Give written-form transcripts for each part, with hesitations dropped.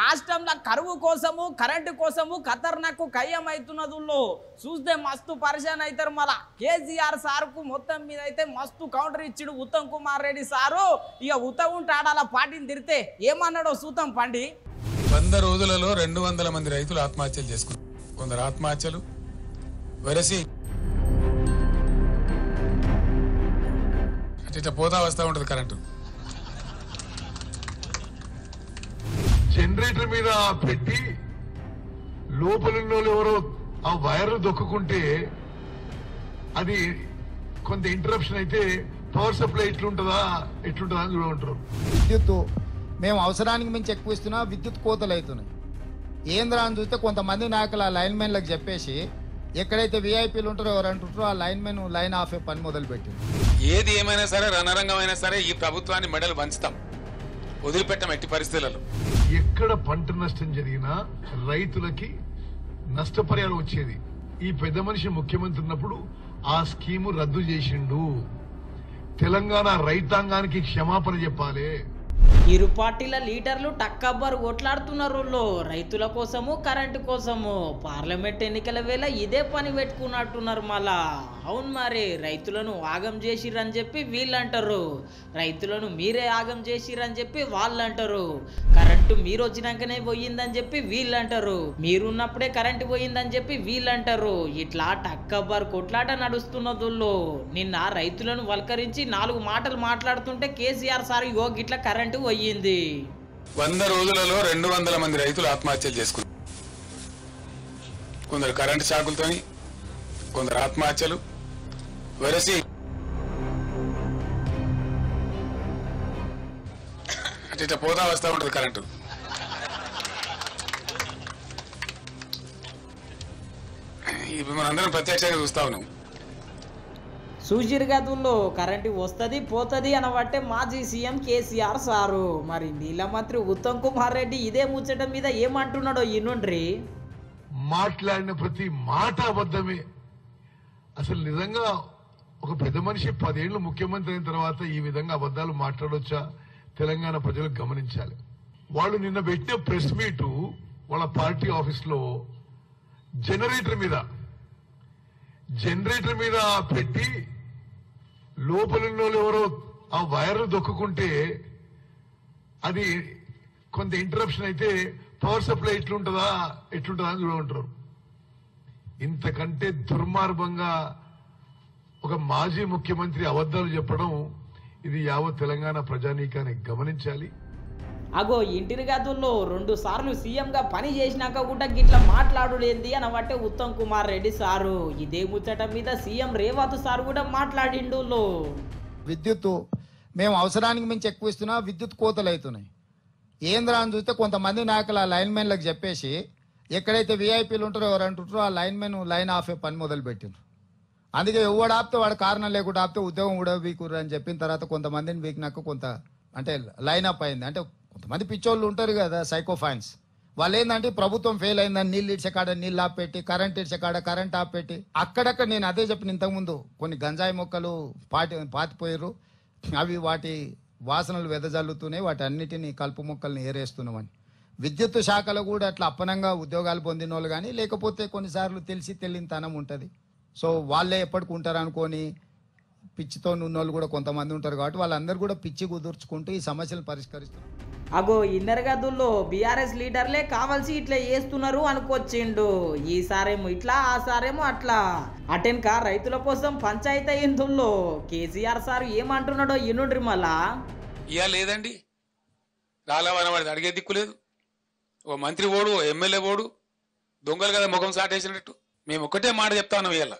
రాష్ట్రంలో కరువు కోసము కరెంటు కోసము ఖతర్నాకు కయ్యమవుతున్నదుల్లో చూస్తే మస్తు పరిశాన్ అవుతారు. మళ్ళా కేసీఆర్ సార్కు మొత్తం మీద అయితే మస్తు కౌంటర్ ఇచ్చిడు ఉత్తమ్ కుమార్ రెడ్డి సారు. ఇక ఉత్తగుంటాడాల పార్టీని తిరితే ఏమన్నాడో సూతం పండి. 100 రోజులలో 200 మంది రైతులు ఆత్మహత్యలు చేసుకున్నారు. కొందరు ఆత్మహత్యలు వరసి ఇట్లా పోతా వస్తూ ఉంటుంది కరెంటు. జనరేటర్ మీద పెట్టి లోపల ఎవరో ఆ వైర్ దొక్కుంటే అది కొంత ఇంటరప్షన్ అయితే పవర్ సప్లై ఎట్లుంటుందా అని చూడంటారు. విద్యుత్ మేము అవసరానికి మించి ఎక్కువ ఇస్తున్నా, విద్యుత్ కోతలు అవుతున్నాయి. ఏంద్రా అని చూస్తే కొంతమంది నాయకులు ఆ లైన్మెన్లకు చెప్పేసి ఎక్కడైతే విఐపీలు ఉంటారో ఎవరు అంటుంటారో ఆ లైన్మెన్ లైన్ ఆఫ్ పని మొదలుపెట్టింది. ఏది ఏమైనా సరే రణరంగమైనా సరే ఈ ప్రభుత్వాన్ని మెడలు వంచుతాం, వదిలిపెట్టాం ఎట్టి పరిస్థితులలో. ఎక్కడ పంట నష్టం జరిగినా రైతులకి నష్టపరిహారం వచ్చేది. ఈ పెద్ద మనిషి ముఖ్యమంత్రి ఉన్నప్పుడు ఆ స్కీము రద్దు చేసిండు. తెలంగాణ రైతాంగానికి క్షమాపణ చెప్పాలి. ఇరు పార్టీల లీడర్లు టక్కబ్బరు కొట్లాడుతున్నారు. రైతుల కోసము కరెంటు కోసము పార్లమెంట్ ఎన్నికల వేళ ఇదే పని పెట్టుకున్నట్టున్నారు. మళ్ళా అవును మరి రైతులను ఆగం చేసిరని చెప్పి వీళ్ళు అంటారు, రైతులను మీరే ఆగం చేసిరని చెప్పి వాళ్ళు అంటారు, కరెంటు మీరు వచ్చినాకనే పోయిందని చెప్పి వీళ్ళు అంటారు, మీరున్నప్పుడే కరెంటు పోయిందని చెప్పి వీళ్ళు అంటారు. ఇట్లా టక్కబ్బరు కొట్లాట నడుస్తున్నదుల్లో నిన్న రైతులను వల్కరించి 4 మాటలు మాట్లాడుతుంటే కేసీఆర్ సార్ ఇగో గిట్లా కరెంటు పోయింది. 100 రోజులలో 200 మంది రైతులు ఆత్మహత్యలు చేసుకున్నారు. కొందరు కరెంటు షాకులతోని, కొందరు ఆత్మహత్యలు వరసి ఇట్లా పోతా వస్తూ ఉంటుంది కరెంటు. ఇప్పుడు మనందరం ప్రత్యక్షంగా చూస్తా ఉన్నాం. సూచిర్ గదుల్లో కరెంటు వస్తుంది పోతుంది అనబట్టే మాజీ సీఎం కేసీఆర్ సారు. మరి నీళ్ళ మంత్రి ఉత్తమ్ కుమార్ రెడ్డి ఇదే ముచ్చట మీద ఏమంటున్నాడో ఇనుండ్రి. మాట్లాడిన ప్రతి మాట అబద్ధమే. అసలు నిజంగా ఒక పెద్ద మనిషి 10 ఏళ్లు ముఖ్యమంత్రి అయిన తర్వాత ఈ విధంగా అబద్ధాలు మాట్లాడొచ్చా? తెలంగాణ ప్రజలు గమనించాలి. వాళ్ళు నిన్న పెట్టిన ప్రెస్ మీటు వాళ్ళ పార్టీ ఆఫీస్ లో జనరేటర్ మీద పెట్టి లోపల ఎవరో ఆ వైర్ దొక్కుంటే అది కొంత ఇంటరప్షన్ అయితే పవర్ సప్లై ఎట్లుంటుందా అని చూడంటారు. ఇంతకంటే దుర్మార్గంగా ఒక మాజీ ముఖ్యమంత్రి అబద్ధాలు చెప్పడం ఇది యావత్ తెలంగాణ ప్రజానీకాన్ని గమనించాలి. అగో ఇంటిని గదుల్లో 2 సార్లు సీఎంగా పని చేసినాక కూడా గిట్లా మాట్లాడులేంది అనబట్టే ఉత్తమ్ కుమార్ రెడ్డి సారు. ఇదే ముచ్చట మీద సీఎం రేవంత్ సార్ కూడా మాట్లాడిండు. విద్యుత్ మేము అవసరానికి మించి ఎక్కువ ఇస్తున్నా, విద్యుత్ కోతలు అవుతున్నాయి. ఏంద్రా అని చూస్తే కొంతమంది నాయకులు ఆ లైన్మెన్లకు చెప్పేసి ఎక్కడైతే విఐపీలు ఉంటారో ఎవరు అంటుంటారో ఆ లైన్మెన్ లైన్ ఆఫ్ పని మొదలుపెట్టిండ్రు. అందుకే ఎవడు ఆపితే వాడు కారణం లేకుండా ఆపితే ఉద్యోగం కూడా వీకుర్రు అని చెప్పిన తర్వాత కొంతమందిని వీకినాక కొంత అంటే లైన్ అప్ అయింది. అంటే కొంతమంది పిచ్చోళ్ళు ఉంటారు కదా సైకోఫాన్స్, వాళ్ళు ఏంటంటే ప్రభుత్వం ఫెయిల్ అయిందని నీళ్ళు ఇచ్చే కాడ నీళ్ళు ఆపెట్టి, కరెంట్ ఇచ్చే కాడ కరెంట్ ఆపెట్టి, అక్కడక్కడ నేను అదే చెప్పిన ఇంతకుముందు కొన్ని గంజాయి మొక్కలు పాతిపోయారు. అవి వాటి వాసనలు వెదజల్లుతూనే వాటి అన్నిటినీ కలుపు మొక్కల్ని ఏరేస్తున్నామని. విద్యుత్ శాఖలో కూడా అట్లా అప్పనంగా ఉద్యోగాలు పొందిన వాళ్ళు కానీ లేకపోతే కొన్నిసార్లు తెలిసి తెలియనితనం ఉంటుంది. సో వాళ్ళే ఎప్పటికి ఉంటారు అనుకొని పిచ్చితో ఉన్నోళ్ళు కూడా కొంతమంది ఉంటారు. కాబట్టి వాళ్ళందరూ కూడా పిచ్చి కుదుర్చుకుంటూ ఈ సమస్యలను పరిష్కరిస్తున్నారు. అగో ఇన్నర్ గదుల్లో బీఆర్ఎస్ లీడర్లే కావాల్సి ఇట్లా చేస్తున్నారు అనుకొచ్చిండు. ఈసారేమో ఇట్లా ఆ సారేమో అట్లా. అటెన్క రైతుల కోసం పంచాయతీ అయిందుల్లో కేసీఆర్ సార్ ఏమంటున్నాడో ఇనుండ్రి. మళ్ళా ఇయా లేదండి, రాలవన వాడిది అడిగే దిక్కు లేదు. ఓ మంత్రి ఓడు, ఓ ఎమ్మెల్యే ఓడు, దొంగలు కదా ముఖం సాటేసినట్టు. మేము ఒక్కటే మాట చెప్తా ఉన్నాం, ఇవాళ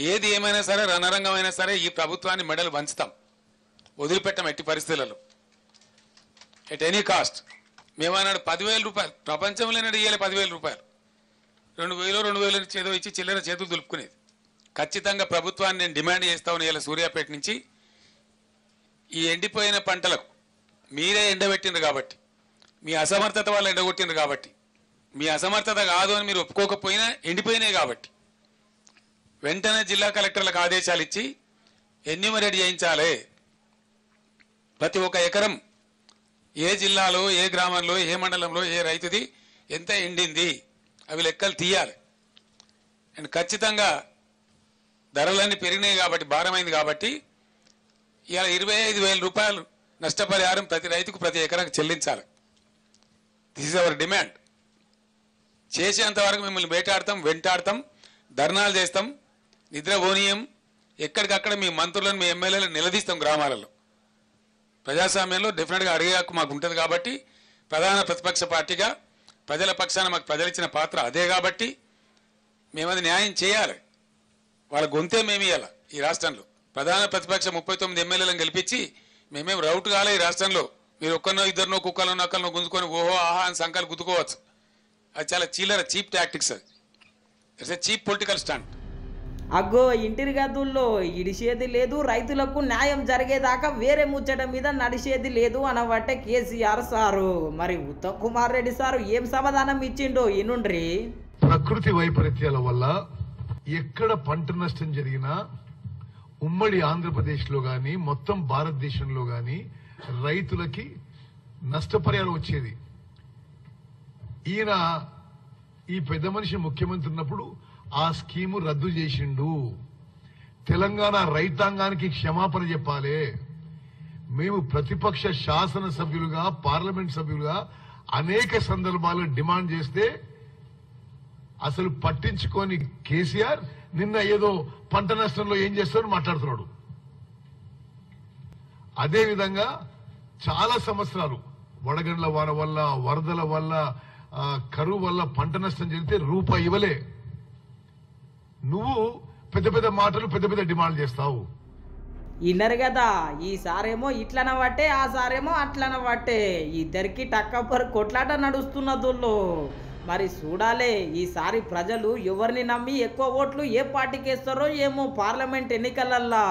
ఏది ఏమైనా సరే రణరంగమైనా సరే ఈ ప్రభుత్వాన్ని మెడలు వంచుతాం, వదిలిపెట్టాం ఎట్టి పరిస్థితులలో, ఎట్ ఎనీ కాస్ట్. మేమన్నాడు 10,000 రూపాయలు, ప్రపంచంలోనే ఇయ్యాలి 10,000 రూపాయలు, 2,000 చేదో ఇచ్చి చిల్లర చేతులు దులుపుకునేది. ఖచ్చితంగా ప్రభుత్వాన్ని నేను డిమాండ్ చేస్తా ఉన్నా. ఇలా సూర్యాపేట నుంచి ఈ ఎండిపోయిన పంటలకు మీరే ఎండబెట్టిండ్రు కాబట్టి, మీ అసమర్థత వాళ్ళు ఎండగొట్టిండ్రు కాబట్టి, మీ అసమర్థత కాదు అని మీరు ఒప్పుకోకపోయినా ఎండిపోయినాయి కాబట్టి వెంటనే జిల్లా కలెక్టర్లకు ఆదేశాలు ఇచ్చి ఎన్యూమరేట్ చేయించాలి. ప్రతి ఒక్క ఎకరం ఏ జిల్లాలో ఏ గ్రామంలో ఏ మండలంలో ఏ రైతుది ఎంత ఎండింది అవి లెక్కలు తీయాలి. అండ్ ఖచ్చితంగా ధరలన్నీ పెరిగినాయి కాబట్టి భారమైంది కాబట్టి ఇవాళ 25,000 రూపాయలు నష్టపరిహారం ప్రతి రైతుకు ప్రతి ఎకరాకు చెల్లించాలి. This is our demand. చేసేంత వరకు మిమ్మల్ని వేటాడతాం, వెంటాడతాం, ధర్నాలు చేస్తాం, నిద్రపోనీయం, ఎక్కడికక్కడ మీ మంత్రులను మీ ఎమ్మెల్యేలను నిలదీస్తాం. గ్రామాలలో ప్రజాస్వామ్యంలో డెఫినెట్గా అడిగే హక్కు మాకు ఉంటుంది కాబట్టి ప్రధాన ప్రతిపక్ష పార్టీగా ప్రజల పక్షాన మాకు ప్రజలు ఇచ్చిన పాత్ర అదే కాబట్టి మేము అది న్యాయం చేయాలి. వాళ్ళ గొంతే మేము ఇవ్వాలి. ఈ రాష్ట్రంలో ప్రధాన ప్రతిపక్ష 39 ఎమ్మెల్యేలను గెలిపించి మేమేం రౌట్ కాలే. ఈ రాష్ట్రంలో మీరు ఒక్కరినో ఇద్దరినో కుక్కలో నక్కలను గుంజుకొని ఓహో ఆహా అని సంఖ్యలు గుద్దుకోవచ్చు. అది చాలా చీప్ టాక్టిక్స్. అది it's a cheap political stand. అగ్గో ఇంటిరి గదుల్లో ఇడిసేది లేదు, రైతులకు న్యాయం జరిగేదాకా వేరే ముచ్చట మీద నడిచేది లేదు అనబట్టే కేసీఆర్ సారు. మరి ఉత్తమ్ కుమార్ రెడ్డి సారు ఏం సమాధానం ఇచ్చిండో ఇనుండ్రి. ప్రకృతి వైపరీత్యాల వల్ల ఎక్కడ పంట నష్టం జరిగినా ఉమ్మడి ఆంధ్రప్రదేశ్లో గాని మొత్తం భారతదేశంలో గాని రైతులకి నష్టపరిహారం వచ్చేది. ఈయన ఈ పెద్ద మనిషి ముఖ్యమంత్రి ఉన్నప్పుడు ఆ స్కీము రద్దు చేసిండు. తెలంగాణ రైతాంగానికి క్షమాపణ చెప్పాలి. మేము ప్రతిపక్ష శాసనసభ్యులుగా పార్లమెంట్ సభ్యులుగా అనేక సందర్భాల్లో డిమాండ్ చేస్తే అసలు పట్టించుకొని కేసీఆర్ నిన్న ఏదో పంట నష్టంలో ఏం చేస్తాడో మాట్లాడుతున్నాడు. అదేవిధంగా చాలా సంవత్సరాలు వడగండ్ల వాన వల్ల, వరదల వల్ల, కరువు వల్ల పంట నష్టం జరిగితే రూపాయి ఇవ్వలే. నువ్వు పెద్ద పెద్ద మాటలు పెద్ద పెద్ద డిమాండ్ చేస్తావు. ఇన్నరు కదా, ఈసారేమో ఇట్లనబట్టే ఆ సారేమో అట్లనబట్టే ఇద్దరికి టక్కపర్ కొట్లాట నడుస్తున్నదుల్లో. మరి చూడాలే ఈసారి ప్రజలు ఎవరిని నమ్మి ఎక్కువ ఓట్లు ఏ పార్టీకి వేస్తారో ఏమో పార్లమెంట్ ఎన్నికలల్లా.